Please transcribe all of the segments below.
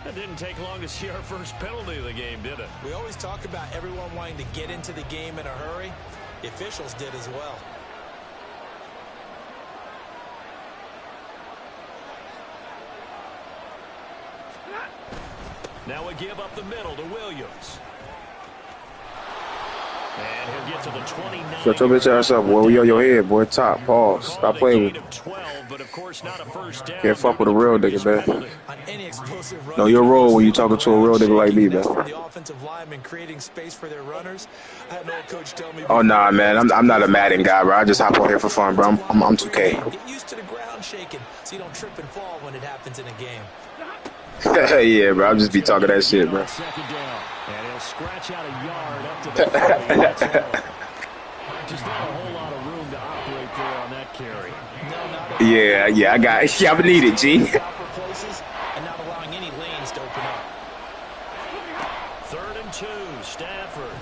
It didn't take long to see our first penalty of the game, did it? We always talk about everyone wanting to get into the game in a hurry. The officials did as well. Now we give up the middle to Williams. And he'll get to the 29. Shut your bitch ass up, boy. We on your head, boy. Top. Pause. Stop playing with me. 12, but of course not a first down. Can't fuck with a real nigga, man. On any explosive run, Know your role when you talking to a real nigga like me, man. The offensive linemen creating space for their runners. I had an old coach tell me. Oh nah, man. I'm not a Madden guy, bro. I just hop on here for fun, bro. I'm 2K. Get used to the ground shaking so you don't trip and fall when it happens in a game. Yeah, bro. I'll just be talking that shit, bro. Second down. And he'll scratch out a yard up to the 40. That's all. Just not a whole lot of room to operate there on that carry. Yeah, I got it. I'm needed, G. And not allowing any lanes to open up. 3rd and 2. Stafford.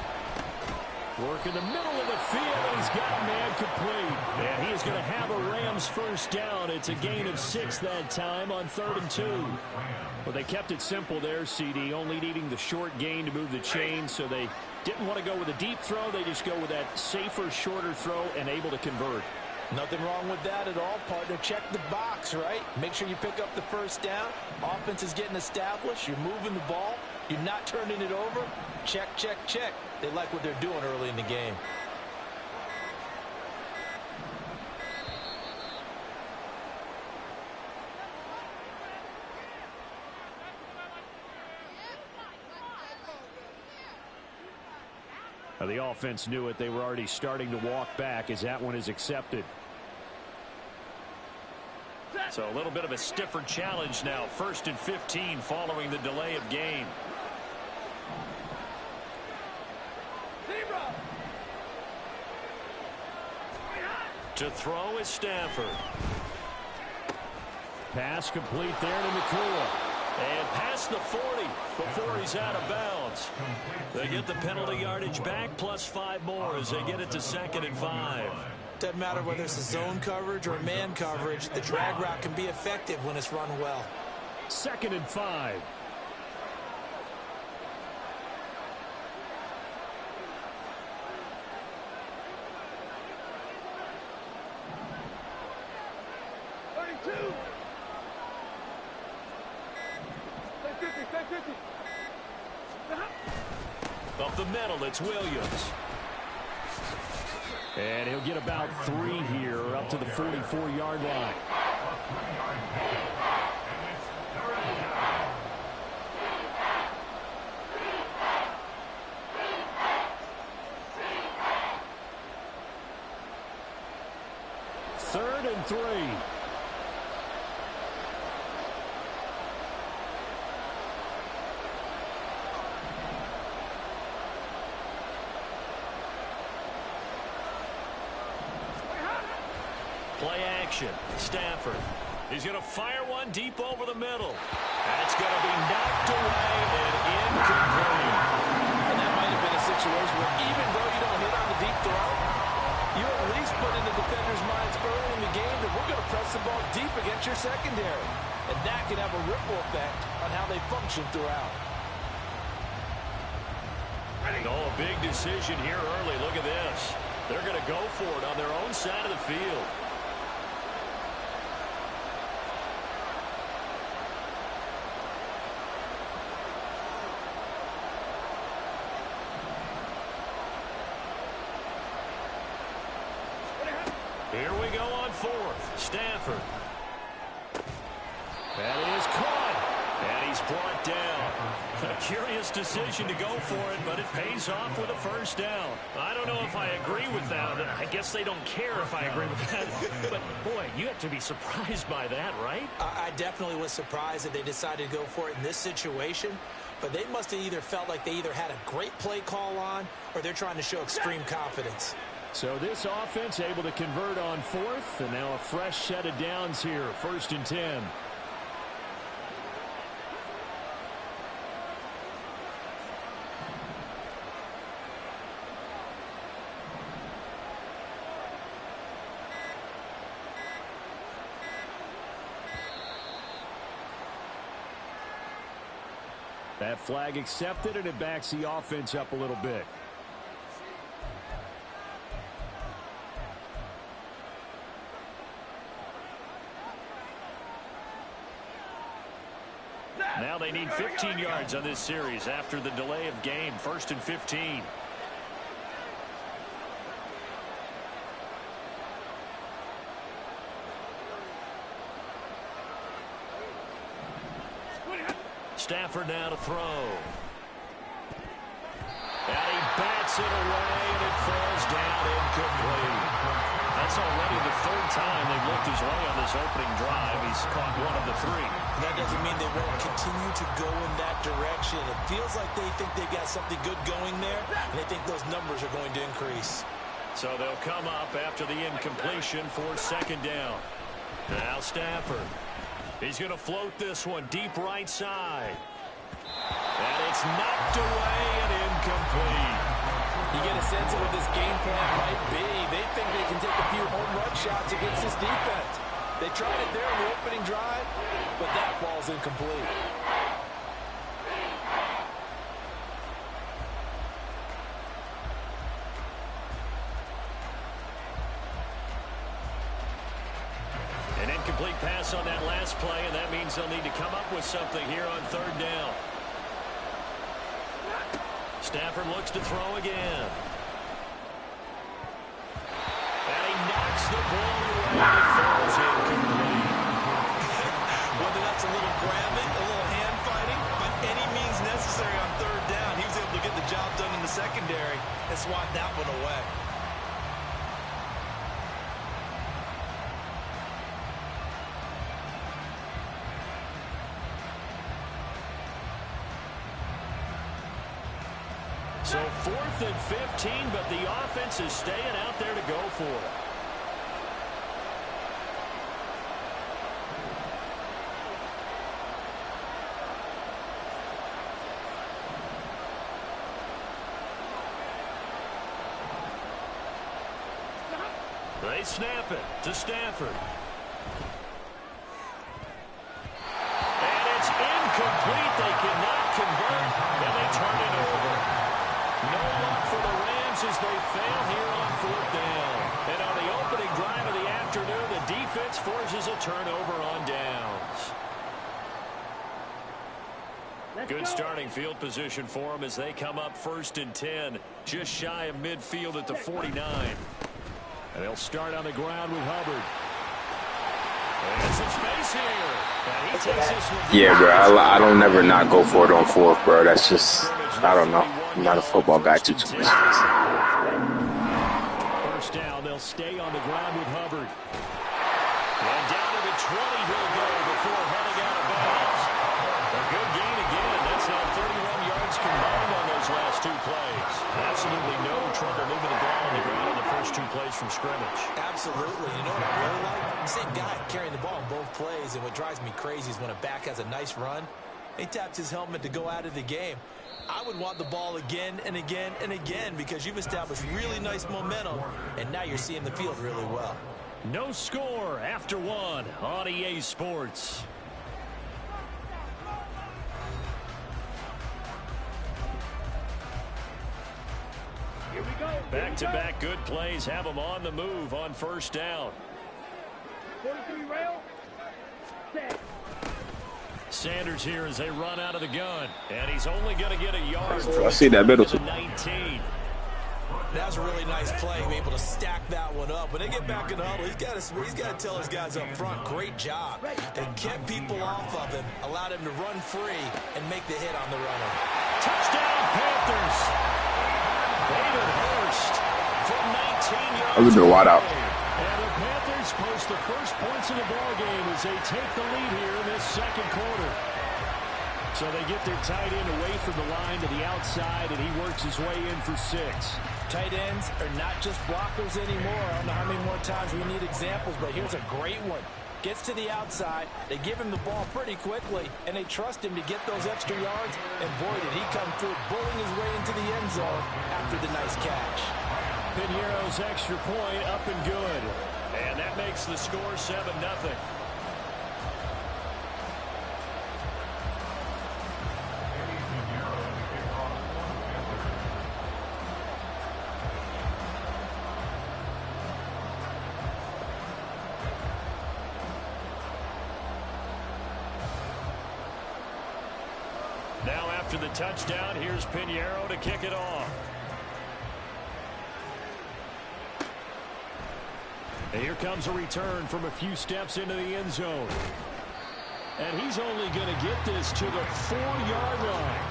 Work in the middle of the field, and he's got a man complete. And he is going to have a Rams first down. It's a gain of 6 that time on 3rd and 2. Well, they kept it simple there, CD, only needing the short gain to move the chain, so they didn't want to go with a deep throw. They just go with that safer, shorter throw and able to convert. Nothing wrong with that at all, partner. Check the box, right? Make sure you pick up the first down. Offense is getting established. You're moving the ball. You're not turning it over. Check, check, check. They like what they're doing early in the game. The offense knew it. They were already starting to walk back as that one is accepted. So a little bit of a stiffer challenge now. 1st and 15 following the delay of game. To throw is Stafford. Pass complete there to McCool. And past the 40 before he's out of bounds. They get the penalty yardage back plus 5 more as they get it to 2nd and 5. Doesn't matter whether it's a zone coverage or man coverage. The drag route can be effective when it's run well. 2nd and 5. Up the middle, it's Williams. And he'll get about 3 here, up to the 44-yard line. Third and 3. Play action. Stafford. He's going to fire one deep over the middle. That's going to be knocked away and incomplete. And that might have been a situation where even though you don't hit on the deep throw, you at least put in the defenders' minds early in the game that we're going to press the ball deep against your secondary. And that can have a ripple effect on how they function throughout. Oh, a big decision here early. Look at this. They're going to go for it on their own side of the field. Here we go on 4th. Stafford. That is caught. And he's brought down. A curious decision to go for it, but it pays off with a first down. I don't know if I agree with that. I guess they don't care if I agree with that. But, boy, you have to be surprised by that, right? I definitely was surprised that they decided to go for it in this situation. But they must have either felt like they either had a great play call on or they're trying to show extreme confidence. So this offense able to convert on 4th, and now a fresh set of downs here, 1st and 10. That flag accepted, and it backs the offense up a little bit. Now they need 15 yards on this series after the delay of game. 1st and 15. Stafford now to throw. And he bats it away, and it falls down incomplete. That's already the 3rd time they've looked his way on this opening drive. He's caught 1 of the 3. That doesn't mean they won't continue to go in that direction. It feels like they think they've got something good going there, and they think those numbers are going to increase. So they'll come up after the incompletion for 2nd down. Now Stafford. He's going to float this one deep right side. And it's knocked away and incomplete. You get a sense of what this game plan might be. They think they can take a few home run shots against this defense. They tried it there in the opening drive, but that ball's incomplete. An incomplete pass on that last play, and that means they'll need to come up with something here on 3rd down. Stafford looks to throw again. And he knocks the ball away. It falls incomplete. Whether that's a little grabbing, a little hand fighting, but any means necessary on 3rd down, he was able to get the job done in the secondary and swat that one away. So 4th and 15, but the offense is staying out there to go for it. They snap it to Stafford. And it's incomplete. They cannot convert, and they turn it over. No luck for the Rams as they fail here on 4th down. And on the opening drive of the afternoon, the defense forces a turnover on downs. Good starting field position for them as they come up 1st and 10, just shy of midfield at the 49. And they'll start on the ground with Hubbard. There's some space here. And he takes this one. Yeah, bro. I don't never not go for it on 4th, bro. That's just, I don't know. I'm not a football guy too much. 1st down, they'll stay on the ground with Hubbard. And down to the 20 he'll go before heading out of bounds. A good gain again. That's now 31 yards combined on those last 2 plays. Absolutely no trouble moving the ball on the ground on the first 2 plays from scrimmage. Absolutely. You know what I really like? The same guy carrying the ball in both plays, and what drives me crazy is when a back has a nice run, he taps his helmet to go out of the game. I would want the ball again and again and again because you've established really nice momentum, and now you're seeing the field really well. No score after 1 on EA Sports. Back-to-back good plays have them on the move on 1st down. 43 rail. Set. Sanders here as they run out of the gun, and he's only going to get a yard. I see that middle too. 19. That was a really nice play, being able to stack that one up. When they get back in the huddle, he's got to tell his guys up front, great job. They kept people off of him, allowed him to run free, and make the hit on the runner. Touchdown, Panthers. David Hurst from 19 yards. A little bit wide out. And the Panthers post the first points of the ball game as they take the lead here in this 2nd quarter. So they get their tight end away from the line to the outside, and he works his way in for 6. Tight ends are not just blockers anymore. I don't know how many more times we need examples, but here's a great one. Gets to the outside, they give him the ball pretty quickly, and they trust him to get those extra yards, and boy, did he come through, bullying his way into the end zone after the nice catch. Piñeiro's extra point up and good. And that makes the score 7-0. after the touchdown. Here's Pinheiro to kick it off. And here comes a return from a few steps into the end zone. And he's only going to get this to the 4-yard line.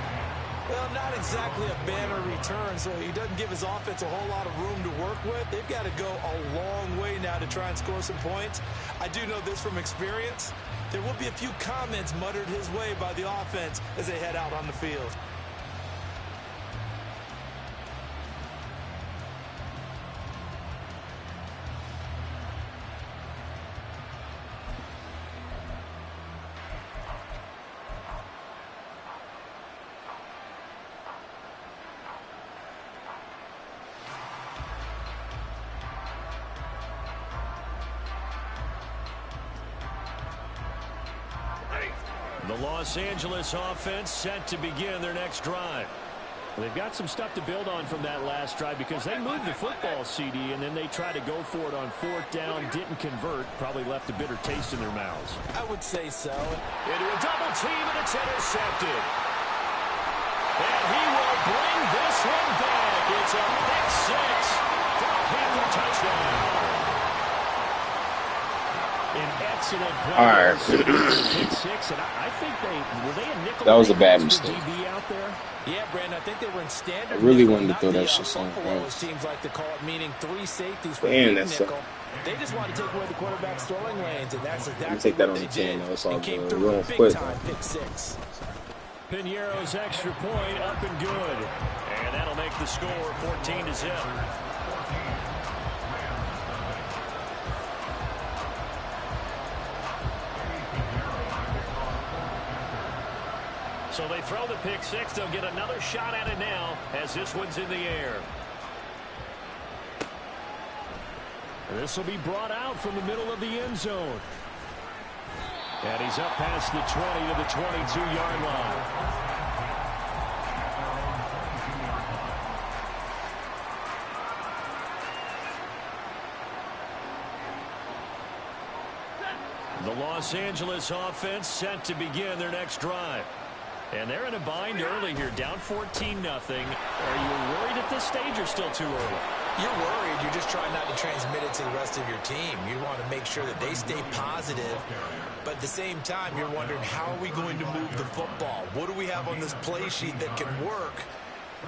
Well, not exactly a banner return, so he doesn't give his offense a whole lot of room to work with. They've got to go a long way now to try and score some points. I do know this from experience. There will be a few comments muttered his way by the offense as they head out on the field. The Los Angeles offense set to begin their next drive. They've got some stuff to build on from that last drive because they moved the football, CD, and then they tried to go for it on 4th down, didn't convert, probably left a bitter taste in their mouths. I would say so. Into a double team, and it's intercepted. And he will bring this one back. It's a pick 6 for a Panther touchdown. An excellent play. All right. Pick 6, and I think were they a nickel? That was a bad mistake. DB out there? Yeah, Brandon, I think they were in standard. I really nickel, wanted to not throw the that shit somewhere else. Teams like to call it, meaning 3 safeties for Damn, big that's nickel. They just want to take away the quarterback's throwing lanes, and that's exactly take that what on they the 10, did. though. It's all It came good. through Real a big quick, time though. pick 6. Pinheiro's extra point up and good. And that'll make the score 14-0. So they throw the pick 6. They'll get another shot at it now as this one's in the air. This will be brought out from the middle of the end zone. And he's up past the 20 to the 22-yard line. The Los Angeles offense set to begin their next drive. And they're in a bind early here, down 14-0. Are you worried at this stage or still too early? You're worried. You're just trying not to transmit it to the rest of your team. You want to make sure that they stay positive. But at the same time, you're wondering, how are we going to move the football? What do we have on this play sheet that can work?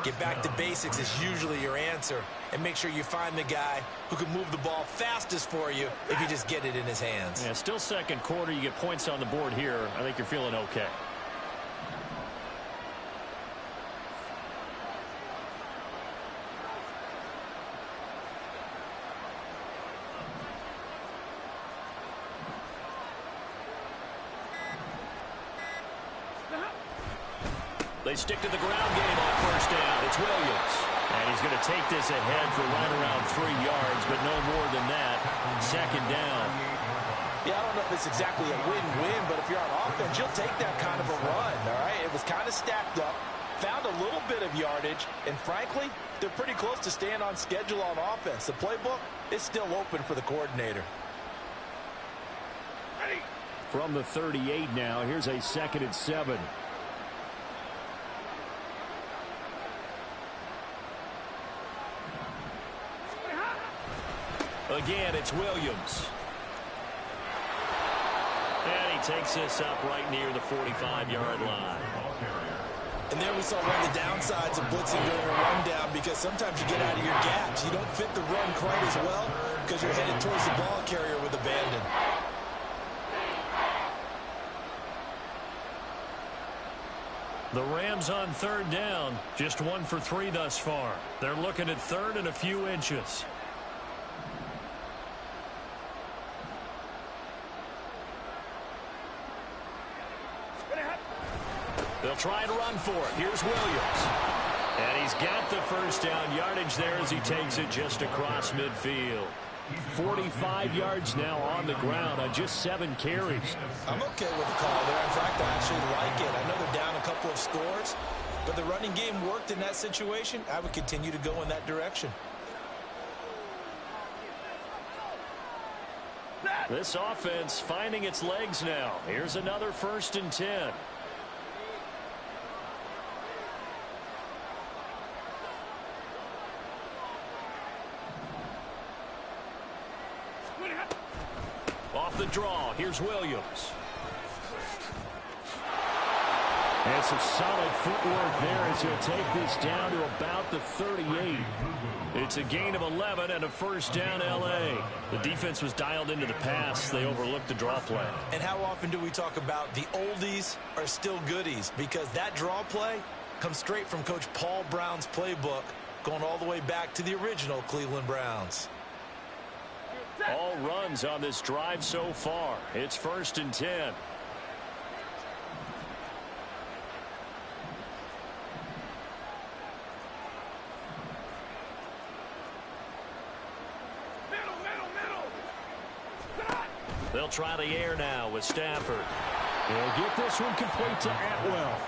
Get back to basics is usually your answer. And make sure you find the guy who can move the ball fastest for you if you just get it in his hands. Yeah, still second quarter. You get points on the board here. I think you're feeling okay. They stick to the ground game on 1st down. It's Williams. And he's going to take this ahead for right around 3 yards, but no more than that. 2nd down. Yeah, I don't know if it's exactly a win-win, but if you're on offense, you'll take that kind of a run, all right? It was kind of stacked up, found a little bit of yardage, and frankly, they're pretty close to staying on schedule on offense. The playbook is still open for the coordinator. From the 38 now, here's a 2nd and 7. Again, it's Williams. And he takes this up right near the 45-yard line. And there we saw one of the downsides of blitzing during a rundown, because sometimes you get out of your gaps. You don't fit the run quite as well because you're headed towards the ball carrier with abandon. The Rams on 3rd down, just 1 for 3 thus far. They're looking at 3rd and a few inches. They'll try and run for it. Here's Williams. And he's got the 1st down yardage there as he takes it just across midfield. 45 yards now on the ground on just 7 carries. I'm okay with the call there. In fact, I actually like it. I know they're down a couple of scores, but the running game worked in that situation. I would continue to go in that direction. This offense finding its legs now. Here's another 1st and 10. here's Williams. And some solid footwork there as he'll take this down to about the 38. It's a gain of 11 and a first down, L.A. The defense was dialed into the pass. They overlooked the draw play. And how often do we talk about the oldies are still goodies? Because that draw play comes straight from Coach Paul Brown's playbook, going all the way back to the original Cleveland Browns. All runs on this drive so far. It's 1st and 10. They'll try the air now with Stafford. He'll get this one complete to Atwell.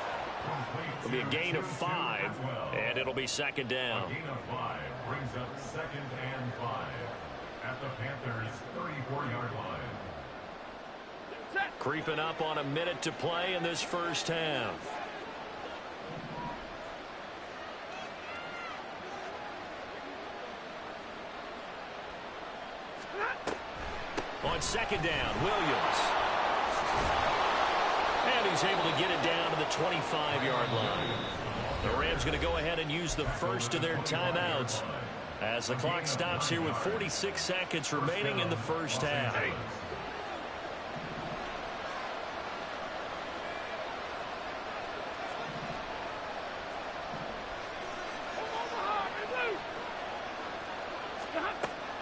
It'll be a gain of 5, and it'll be 2nd down. A gain of 5 brings up 2nd and 5 at the Panthers' 34-yard line. Creeping up on a minute to play in this first half. On 2nd down, Williams. And he's able to get it down to the 25-yard line. The Rams going to go ahead and use the first of their timeouts as the clock stops here with 46 seconds remaining in the first half.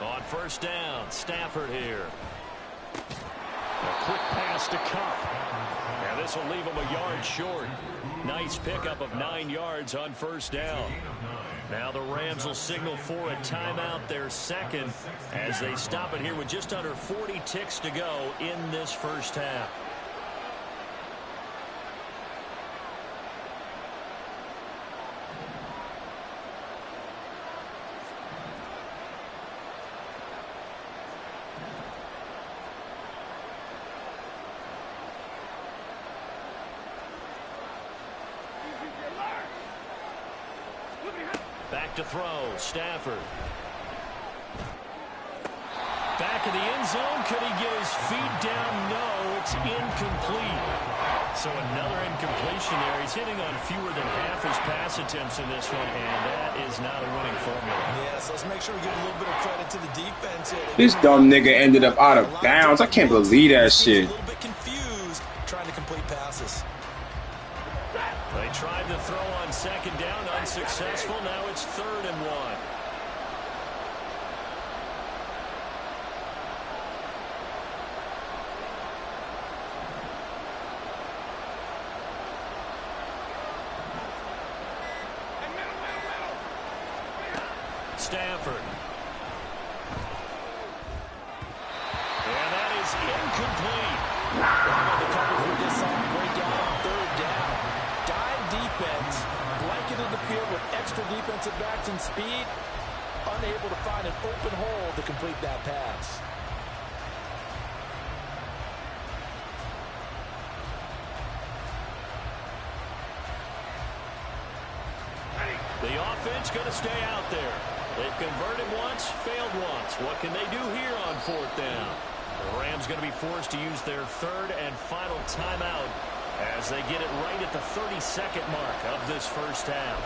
On 1st down, Stafford here. A quick pass to Cup. Now this will leave him a yard short. Nice pickup of 9 yards on 1st down. Now the Rams will signal for a timeout, their second, as they stop it here with just under 40 ticks to go in this first half. Back to throw, Stafford. Back in the end zone. Could he get his feet down? No, it's incomplete. So another incompletion there. He's hitting on fewer than half his pass attempts in this one, and that is not a winning formula. Yes, let's make sure we give a little bit of credit to the defense here. This dumb nigga ended up out of bounds. I can't believe that shit. A little bit confused trying to complete passes. They tried to throw on 2nd down, unsuccessful. Now it's 3rd and 1. Stafford. And that is incomplete. The coverage we just saw break out on 3rd down. Dime defense, blanketed the field with extra defensive backs and speed, unable to find an open hole to complete that pass. The offense going to stay out there. They've converted once, failed once. What can they do here on 4th down? The Rams going to be forced to use their 3rd and final timeout as they get it right at the 32nd mark of this first half.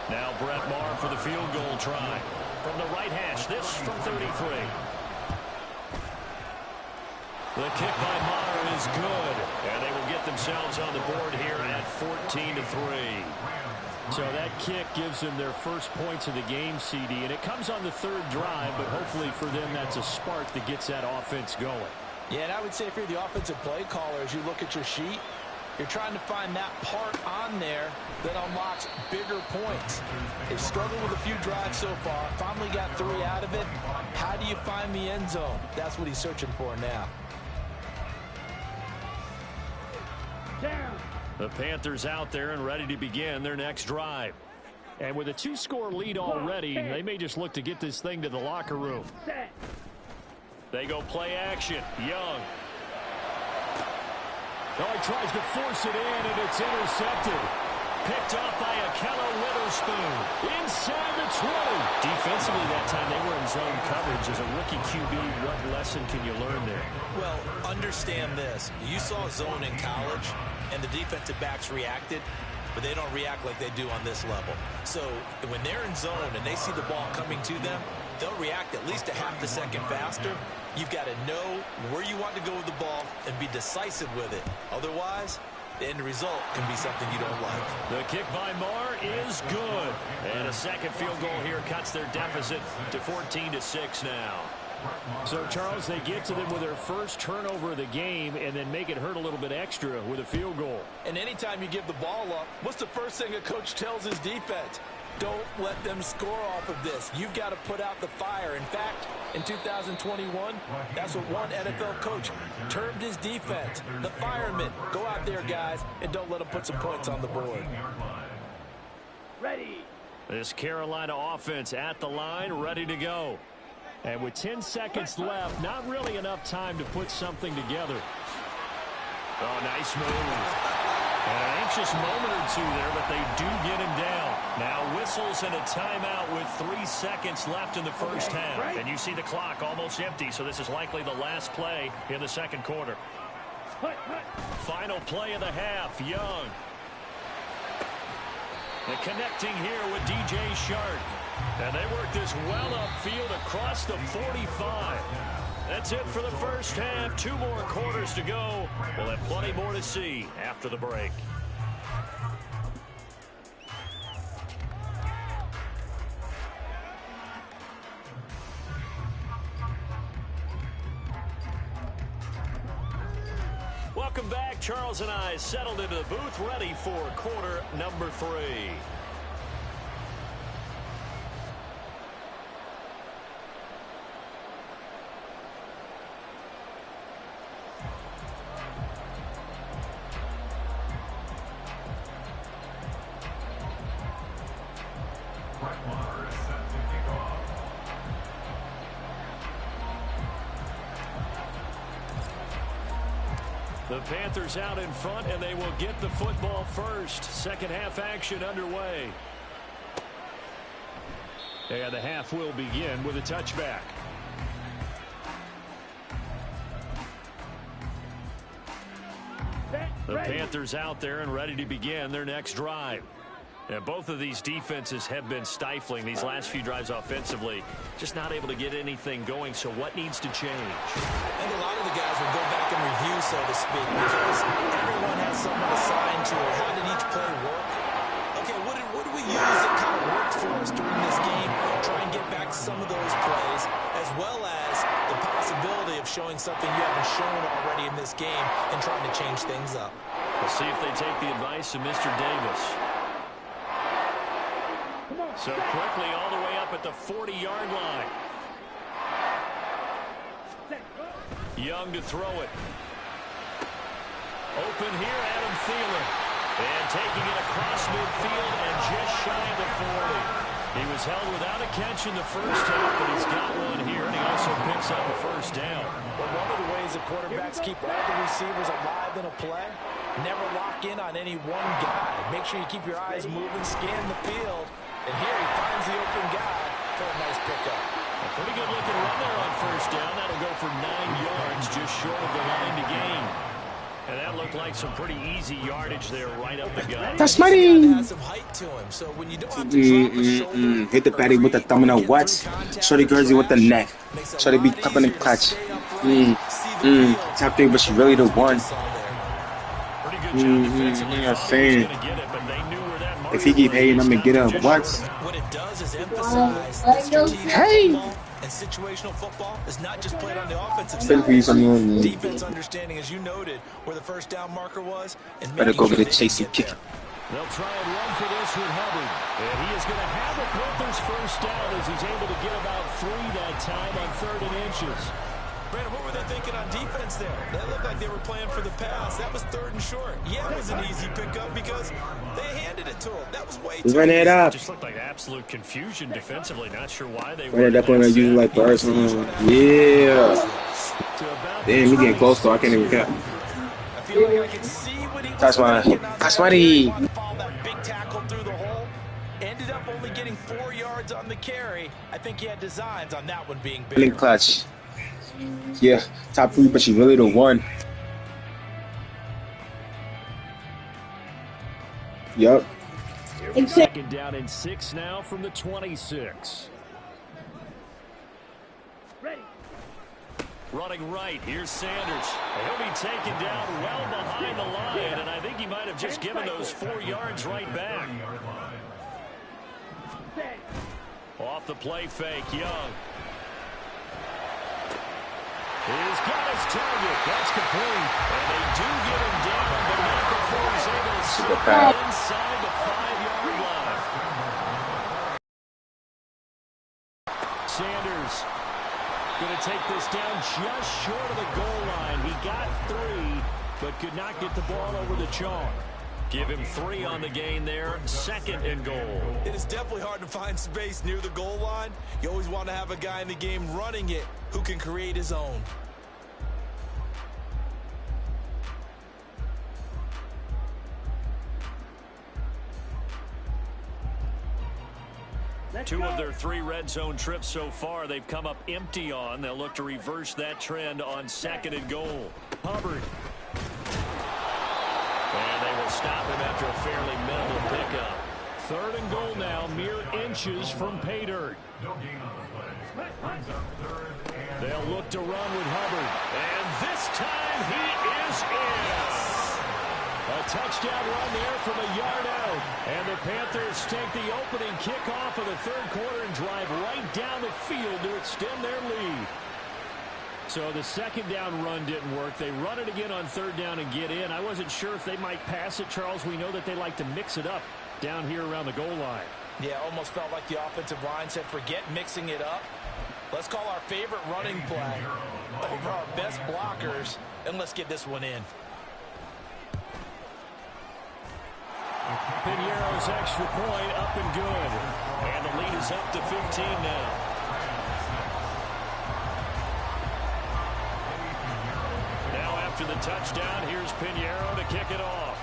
Now Brett Maher for the field goal try. From the right hash, this from 33. The kick by Maher is good, and they will get themselves on the board here at 14-3. So that kick gives them their first points of the game, CD, and it comes on the 3rd drive, but hopefully for them that's a spark that gets that offense going. Yeah, and I would say if you're the offensive play caller, as you look at your sheet, you're trying to find that part on there that unlocks bigger points. They've struggled with a few drives so far. Finally got 3 out of it. How do you find the end zone? That's what he's searching for now. The Panthers out there and ready to begin their next drive. And with a 2-score lead already, they may just look to get this thing to the locker room. They go play action. Young. Oh, he tries to force it in, and it's intercepted. Picked up by Akello Witherspoon. Inside the 20. Defensively that time, they were in zone coverage. As a rookie QB, what lesson can you learn there? Well, understand this. You saw zone in college, and the defensive backs reacted, but they don't react like they do on this level. So when they're in zone and they see the ball coming to them, they'll react at least a half a second faster. You've got to know where you want to go with the ball and be decisive with it. Otherwise, the end result can be something you don't like. The kick by Marr is good. And a second field goal here cuts their deficit to 14-6 now. So, Charles, they get to them with their first turnover of the game and then make it hurt a little bit extra with a field goal. And anytime you give the ball up, what's the first thing a coach tells his defense? Don't let them score off of this. You've got to put out the fire. In fact, in 2021, that's what one NFL coach termed his defense. The firemen. Go out there, guys, and don't let them put some points on the board. Ready. This Carolina offense at the line, ready to go. And with 10 seconds left, not really enough time to put something together. Oh, nice move. An anxious moment or two there, but they do get him down. Now whistles and a timeout with 3 seconds left in the first half. And you see the clock almost empty, so this is likely the last play in the second quarter. Final play of the half, Young. And connecting here with DJ Shark. And they work this well upfield across the 45. That's it for the first half. 2 more quarters to go. We'll have plenty more to see after the break. Welcome back. Charles and I settled into the booth, ready for quarter number 3. The Panthers out in front, and they will get the football first. Second half action underway. And the half will begin with a touchback. The Panthers out there and ready to begin their next drive. And both of these defenses have been stifling these last few drives offensively. Just not able to get anything going, so what needs to change? I think a lot of the guys will go back and review, so to speak, because everyone has someone assigned to it. How did each play work? Okay, what did we use that kind of worked for us during this game? Try and get back some of those plays, as well as the possibility of showing something you haven't shown already in this game and trying to change things up. We'll see if they take the advice of Mr. Davis. So quickly all the way up at the 40-yard line. Young to throw it. Open here, Adam Thielen. And taking it across midfield and just shy of the 40. He was held without a catch in the first half, but he's got one here, and he also picks up a first down. Well, one of the ways the quarterbacks keep all the receivers alive in a play, never lock in on any one guy. Make sure you keep your eyes moving, scan the field. And here he finds the open guy for a nice pickup. A pretty good looking run there on first down. That'll go for 9 yards, just short of the line to gain. And that looked like some pretty easy yardage there right up the gut. That's money. Has some height to him, so when you don't have to drop a shoulder, Hit the patty with the thumb in the what? Shorty Jersey with the neck. Shorty be cupping the clutch. Top 3, but she really the one. Pretty good job defensively. I'm saying. If he keep hating, I'm gonna get up. What? What it does is emphasize that strategic football and situational football is not just played on the offensive side. Defense understanding, as you noted, where the first down marker was. And better go get a chasing kick. They'll try and run for this with Hubbard. And he is going to have the Panthers first down as he's able to get about 3 that time on 3rd and inches. Brandon, what were they thinking on defense there? That looked like they were playing for the pass. That was 3rd and short. Yeah, it was an easy pickup because they handed it to him. That was way too easy. It up. It just looked like absolute confusion defensively. Not sure why they were. Definitely using like bars. Yeah. Damn, he getting close though. I can't even count. feel like I can see what he was That's why. thinking on That's that why carry. he. Wanted to follow that big tackle through the hole. Ended up only getting 4 yards on the carry. I think he had designs on that one being bigger. Clutch. Yeah, top 3, but she really the one. Yup. Second down and 6 now from the 26. Ready. Running right, here's Sanders. He'll be taken down well behind the line, and I think he might have just given those 4 yards right back. Set. Off the play fake, Young. He's got his target. That's complete. And they do get him down, but not before he's able to slip inside the 5-yard line. Sanders going to take this down just short of the goal line. He got 3, but could not get the ball over the chalk. Give him 3 on the gain there. 2nd and goal. It is definitely hard to find space near the goal line. You always want to have a guy in the game running it who can create his own. Two of their 3 red zone trips so far they've come up empty on. They'll look to reverse that trend on 2nd and goal. Hubbard. And they will stop him after a fairly minimal pickup. 3rd and goal now, mere inches from pay dirt. No gain on the play. Brings up 3rd and They'll look to run with Hubbard. And this time he is in. A touchdown run there from a yard out. And the Panthers take the opening kickoff of the 3rd quarter and drive right down the field to extend their lead. So the 2nd down run didn't work. They run it again on 3rd down and get in. I wasn't sure if they might pass it, Charles. We know that they like to mix it up down here around the goal line. Yeah, almost felt like the offensive line said, forget mixing it up. Let's call our favorite running play over our best blockers, and let's get this one in. Piñeiro's extra point up and good. And the lead is up to 15 now. Now after the touchdown, here's Piñeiro to kick it off.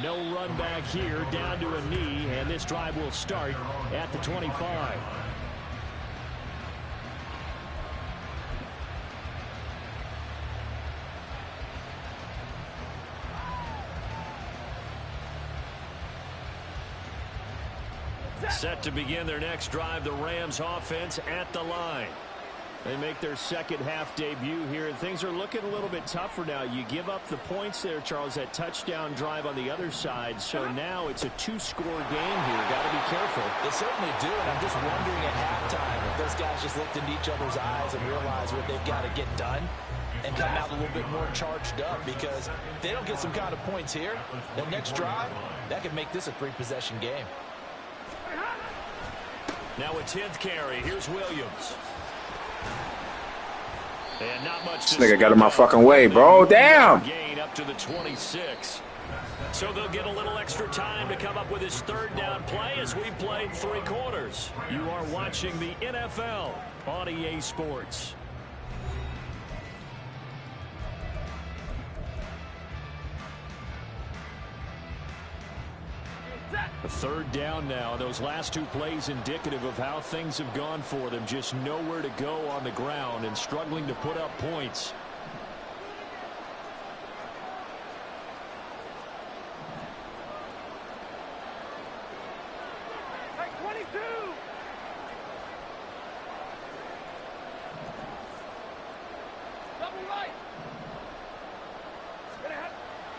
No run back here, down to a knee, and this drive will start at the 25. Set to begin their next drive, the Rams offense at the line. They make their 2nd half debut here, and things are looking a little bit tougher now. You give up the points there, Charles, that touchdown drive on the other side. So now it's a 2-score game here. Got to be careful. They certainly do, and I'm just wondering at halftime if those guys just looked into each other's eyes and realized what they've got to get done and come out a little bit more charged up, because if they don't get some kind of points here, the next drive, that could make this a 3-possession game. Now a 10th carry. Here's Williams. And not much. This nigga got in my fucking way, bro. Damn. Gain up to the 26. So they'll get a little extra time to come up with his 3rd down play as we played 3 quarters. You are watching the NFL on EA Sports. A 3rd down now. Those last 2 plays indicative of how things have gone for them. Just nowhere to go on the ground and struggling to put up points. Hey, 22. Double right.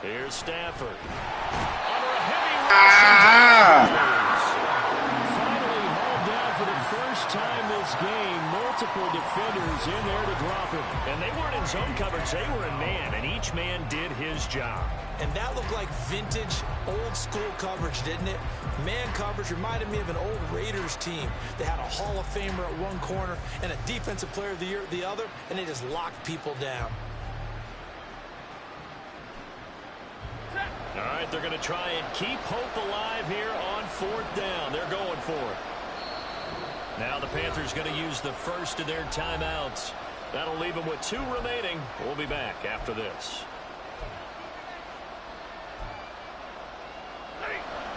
Here's Stafford. Under a heavy rush. Finally hauled down for the first time this game. Multiple defenders in there to drop him. And they weren't in zone coverage. They were in man, and each man did his job. And that looked like vintage, old-school coverage, didn't it? Man coverage reminded me of an old Raiders team. They had a Hall of Famer at one corner and a Defensive Player of the Year at the other, and they just locked people down. All right, they're going to try and keep hope alive here on 4th down. They're going for it. Now the Panthers going to use the first of their timeouts. That'll leave him with 2 remaining. We'll be back after this.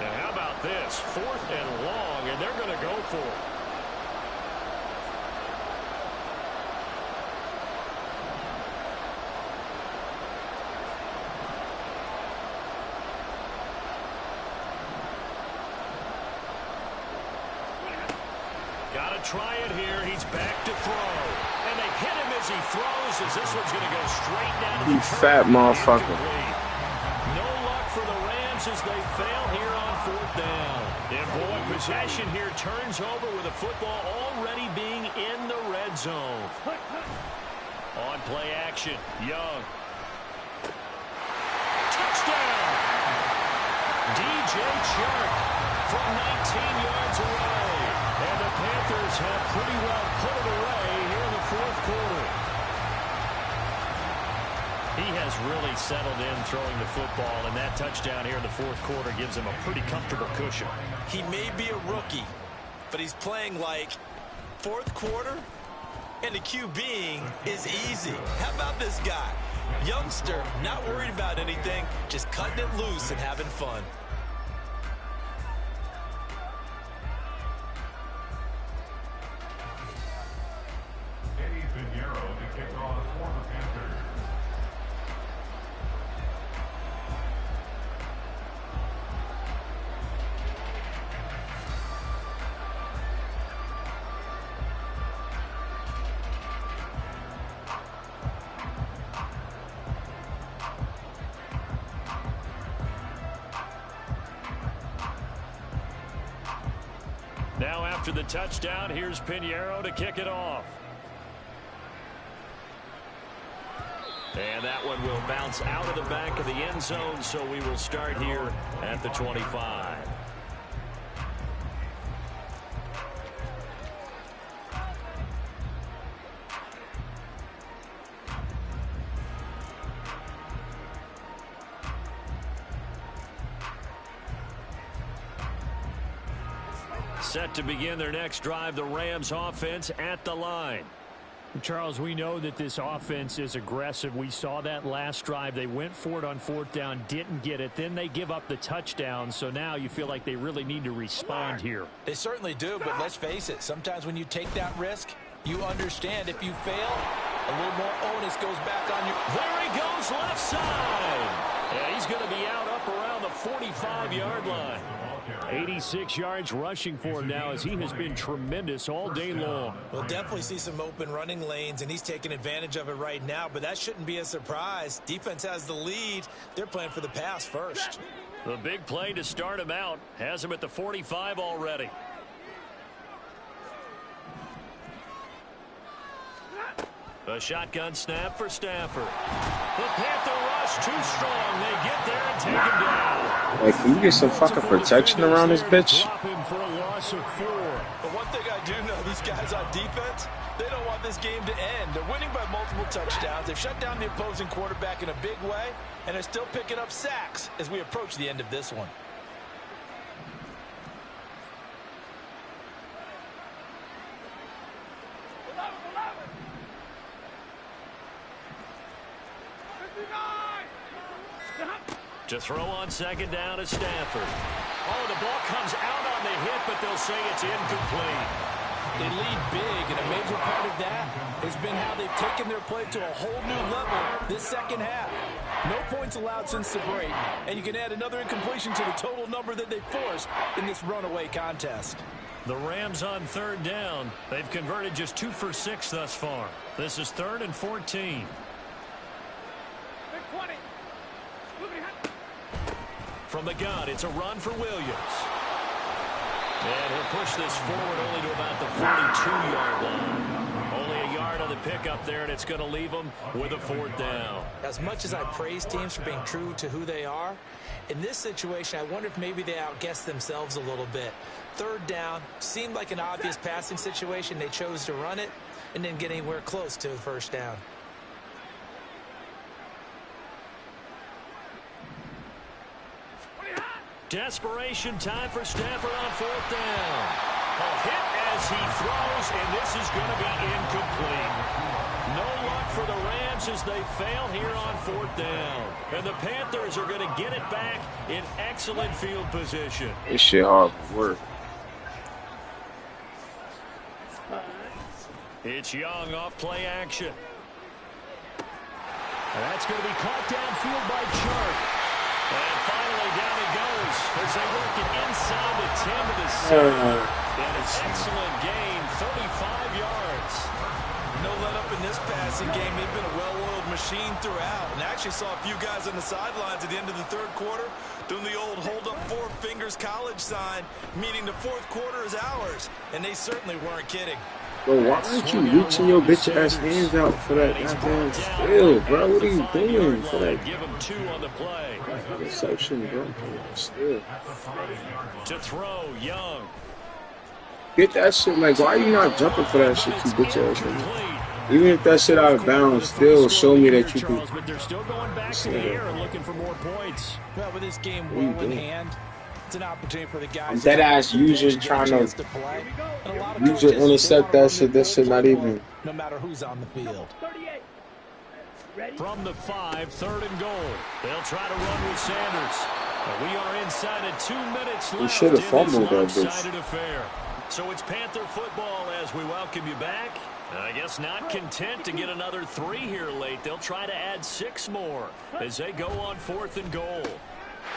And how about this? 4th and long, and they're going to go for it. Got to try it here. He's back to throw. And they hit him as he throws, as this one's going to go straight down to the You fat motherfucker. No luck for the Rams as they fail here on 4th down. And boy, possession here turns over with the football already being in the red zone. On play action, Young. Touchdown! DJ Chark from 19 yards away. And the Panthers have pretty well put it away here in the 4th quarter. He has really settled in throwing the football, and that touchdown here in the 4th quarter gives him a pretty comfortable cushion. He may be a rookie, but he's playing like 4th quarter, and the QBing is easy. How about this guy? Youngster, not worried about anything, just cutting it loose and having fun. Now after the touchdown, here's Pinheiro to kick it off. And that one will bounce out of the back of the end zone, so we will start here at the 25. Set to begin their next drive, the Rams offense at the line. Charles, we know that this offense is aggressive. We saw that last drive. They went for it on 4th down, didn't get it. Then they give up the touchdown. So now you feel like they really need to respond here. They certainly do, but let's face it. Sometimes when you take that risk, you understand if you fail, a little more onus goes back on you. There he goes, left side. Yeah, he's going to be out up around the 45-yard line. 86 yards rushing for him now as he has been tremendous all day long. We'll definitely see some open running lanes, and he's taking advantage of it right now, but that shouldn't be a surprise. Defense has the lead. They're playing for the pass first. The big play to start him out has him at the 45 already. A shotgun snap for Stafford. The Panther rush too strong. They get there and take him down. Like, can you get some fucking protection around this bitch? Drop him for a loss of 4. But one thing I do know, these guys on defense, they don't want this game to end. They're winning by multiple touchdowns. They've shut down the opposing quarterback in a big way, and they're still picking up sacks as we approach the end of this one. To throw on 2nd down is Stafford. Oh, the ball comes out on the hit, but they'll say it's incomplete. They lead big, and a major part of that has been how they've taken their play to a whole new level this second half. No points allowed since the break, and you can add another incompletion to the total number that they forced in this runaway contest. The Rams on 3rd down. They've converted just 2 for 6 thus far. This is 3rd and 14. From the gun, it's a run for Williams. And he'll push this forward only to about the 42-yard line. Only a yard on the pickup there, and it's going to leave them with a 4th down. As much as I praise teams for being true to who they are, in this situation, I wonder if maybe they outguessed themselves a little bit. 3rd down seemed like an obvious passing situation. They chose to run it and didn't get anywhere close to the 1st down. Desperation time for Stafford on 4th down. A hit as he throws, and this is going to be incomplete. No luck for the Rams as they fail here on 4th down. And the Panthers are going to get it back in excellent field position. This shit hard work. It's Young off play action. And that's going to be caught downfield by Chark. And finally down he goes as they work it inside the 10 to the 7. And an excellent gain, 35 yards. No let up in this passing game. They've been a well-oiled machine throughout. And I actually saw a few guys on the sidelines at the end of the 3rd quarter doing the old hold up 4 fingers college sign, meaning the 4th quarter is ours. And they certainly weren't kidding. Bro, why aren't you reaching your bitch ass hands out for that goddamn steal, bro? What are you doing for that? Give him 2 on the play. Reception, bro. Still. To throw, Young. Get that shit. Like, why are you not jumping for that shit, you bitch ass nigga? Even if that shit out of bounds, still show me that you can. But they're still going back to the air and looking for more points. Well, with this game well in hand, it's an opportunity for the guys. That ass user trying to intercept that shit. That shit not even. No matter who's on the field. From the 5, 3rd and goal. They'll try to run with Sanders. And we are inside of 2 minutes left. You should have fumbled that bitch. Affair. So it's Panther football as we welcome you back. I guess not content to get another 3 here late. They'll try to add 6 more as they go on 4th and goal.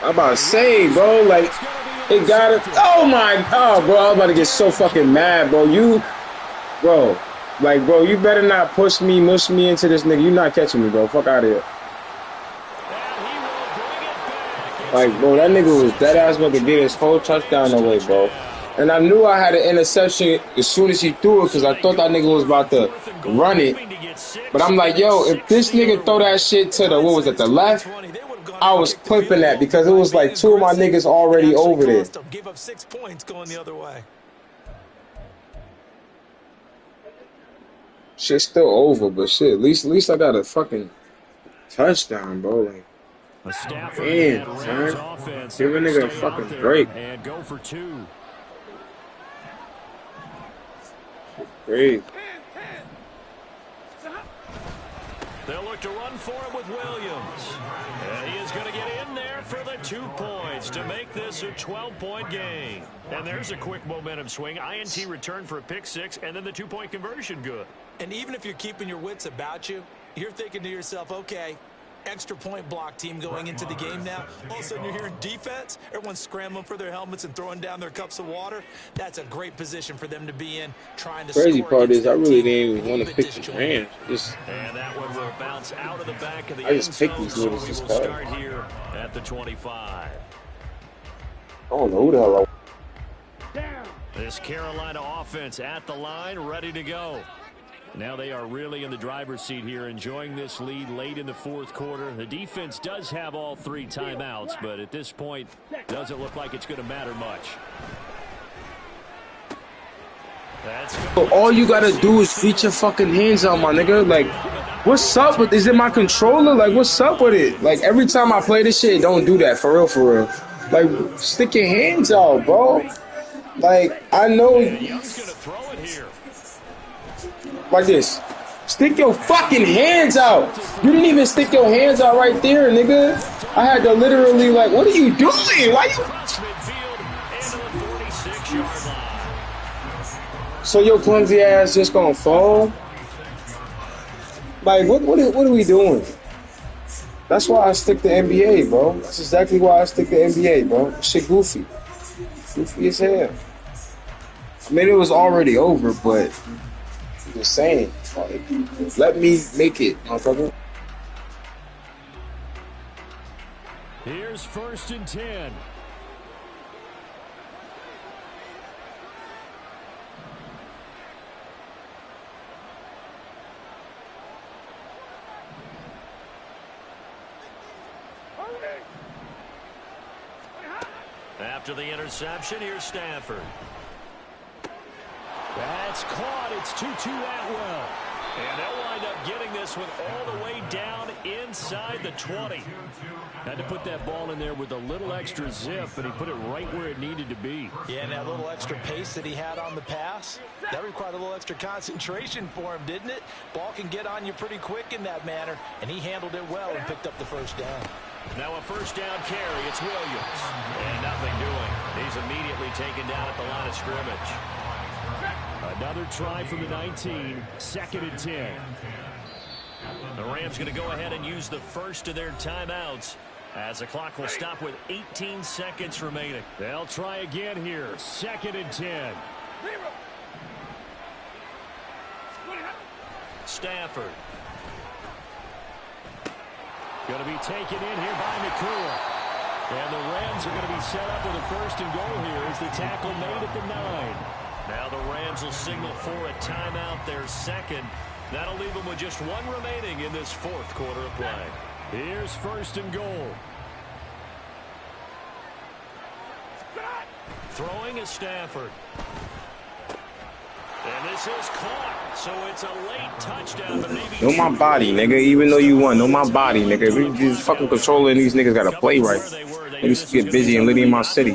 I'm about to say, bro, like, it got it. Oh, my God, bro. I'm about to get so fucking mad, bro. Bro, you better not mush me into this nigga. You not catching me, bro. Fuck out of here. Like, bro, that nigga was dead ass about to get his whole touchdown away, bro. And I knew I had an interception as soon as he threw it because I thought that nigga was about to run it. But I'm like, yo, if this nigga throw that shit to the, what was it, the left? I was clipping that because it was like 2 of my niggas already over there. Give up 6 points going the other way. Shit's still over, but shit, at least I got a fucking touchdown, bro. Like, damn, man. Give a nigga a fucking break. And go for 2. Great. They'll look to run for him with Williams. And he is going to get in there for the 2 points to make this a 12-point game. And there's a quick momentum swing. INT return for a pick 6, and then the 2-point conversion good. And even if you're keeping your wits about you, you're thinking to yourself, okay, extra point block team going into the game now. All of a sudden you're hearing defense. Everyone's scrambling for their helmets and throwing down their cups of water. That's a great position for them to be in, trying to crazy score. Part is I really didn't even want to pick the Rams. And that one will bounce out of the back of the I just picked these niggas just cause. Start here at the 25. I don't know who the hell This Carolina offense at the line, ready to go. Now they are really in the driver's seat here, enjoying this lead late in the 4th quarter. The defense does have all 3 timeouts, but at this point, doesn't look like it's going to matter much. All you gotta do is reach your fucking hands out, my nigga. Like, what's up with? Is it my controller? Like, what's up with it? Like, every time I play this shit, don't do that for real, for real. Like, stick your hands out, bro. Like, I know. Like this. Stick your fucking hands out. You didn't even stick your hands out right there, nigga. I had to literally, like, what are you doing? Why you? So your clumsy ass just gonna fall? Like, what are we doing? That's why I stick to NBA, bro. That's exactly why I stick to NBA, bro. Shit goofy. Goofy as hell. I mean, it was already over, but I'm just saying. Like, let me make it, motherfucker. Here's 1st and 10. After the interception, here's Stafford. That's caught. It's 2-2 Atwell. And they'll wind up getting this one all the way down inside the 20. Had to put that ball in there with a little extra zip, and he put it right where it needed to be. Yeah, and that little extra pace that he had on the pass, that required a little extra concentration for him, didn't it? Ball can get on you pretty quick in that manner, and he handled it well and picked up the first down. Now a first down carry. It's Williams. And nothing doing. He's immediately taken down at the line of scrimmage. Another try from the 19. 2nd and 10. The Rams going to go ahead and use the first of their timeouts as the clock will stop with 18 seconds remaining. They'll try again here. 2nd and 10. Stafford. Going to be taken in here by McCool. And the Rams are going to be set up with a 1st and goal here as the tackle made at the 9. Now the Rams will signal for a timeout, their 2nd. That'll leave them with just 1 remaining in this 4th quarter of play. Here's 1st and goal. Throwing is Stafford. And this is caught, so it's a late touchdown. But maybe know my body, nigga. Even though you won, know my body, nigga. If we just fucking controlling these niggas gotta play right. They used to get busy and living in my city.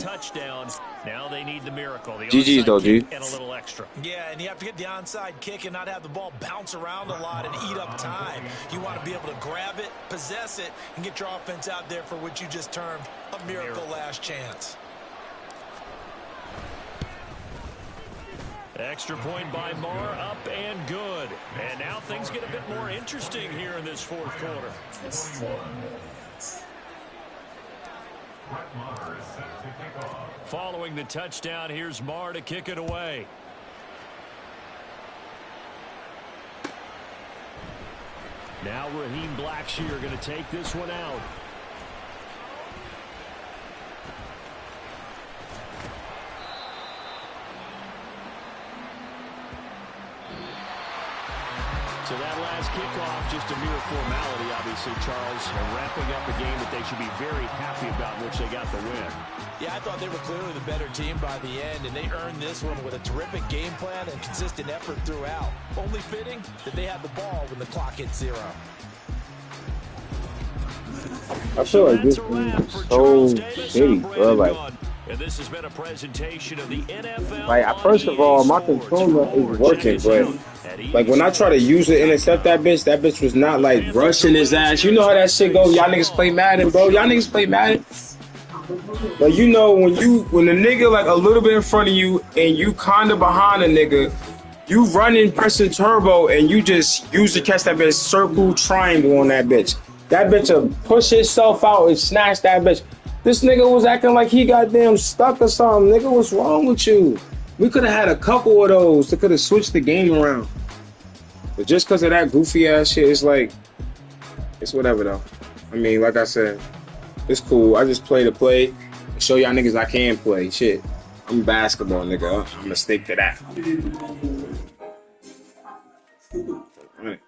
Now they need the miracle. GG's though, G. And a little extra. Yeah, and you have to get the onside kick and not have the ball bounce around a lot and eat up time. You want to be able to grab it, possess it, and get your offense out there for what you just termed a miracle last chance. Extra point by Marr, up and good. And now things get a bit more interesting here in this 4th quarter. Following the touchdown, here's Marr to kick it away. Now Raheem Blackshear going to take this one out. So that last kickoff, just a mere formality, obviously, Charles, and wrapping up a game that they should be very happy about, which they got the win. Yeah, I thought they were clearly the better team by the end, and they earned this one with a terrific game plan and consistent effort throughout. Only fitting that they had the ball when the clock hit 0. I feel like this game is so shitty, bro. Like, and this has been a presentation of the NFL. like, first of all, my controller is working, but like when I try to use it, intercept that bitch was not like rushing his ass. You know how that shit goes. Y'all niggas play Madden, bro. Y'all niggas play Madden. Like, you know, when the nigga like a little bit in front of you and you kinda behind a nigga, you running pressing turbo and you just use to catch that bitch circle triangle on that bitch. That bitch will push itself out and snatch that bitch. This nigga was acting like he goddamn stuck or something. Nigga, what's wrong with you? We could have had a couple of those that could have switched the game around. But just because of that goofy ass shit, it's like, it's whatever though. I mean, like I said, it's cool. I just play to play. Show y'all niggas I can play. Shit. I'm basketball, nigga. I'm gonna stick to that. All right.